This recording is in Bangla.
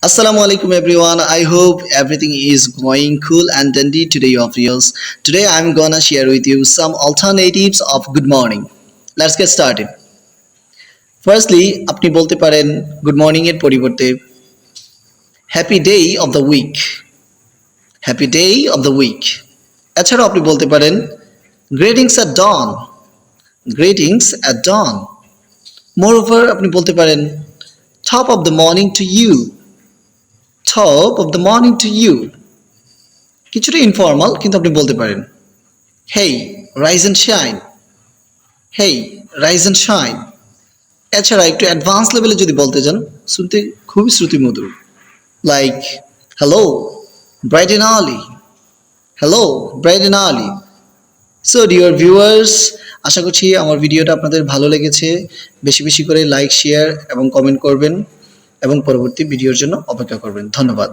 Assalamu alaikum everyone. I hope everything is going cool and dandy today of yours. Today I'm gonna share with you some alternatives of good morning. Let's get started. Firstly, আপনি বলতে পারেন good morning এর পরিবর্তে happy day of the week. Happy day of the week. এছাড়াও আপনি বলতে পারেন greetings at dawn. Greetings at dawn. Moreover, আপনি বলতে পারেন top of the morning to you. Top of the morning to you. কিছুটা ইনফর্মাল কিন্তু আপনি বলতে পারেন hey rise and shine, hey rise and shine. এছাড়া একটু অ্যাডভান্স লেভেলে যদি বলতে যান শুনতে খুবই শ্রুতিমধুর, like hello bright and early, hello bright and early. So dear viewers, আশা করছি আমার ভিডিওটা আপনাদের ভালো লেগেছে। বেশি বেশি করে লাইক, শেয়ার এবং কমেন্ট করবেন এবং পরবর্তী ভিডিওর জন্য অপেক্ষা করবেন। ধন্যবাদ।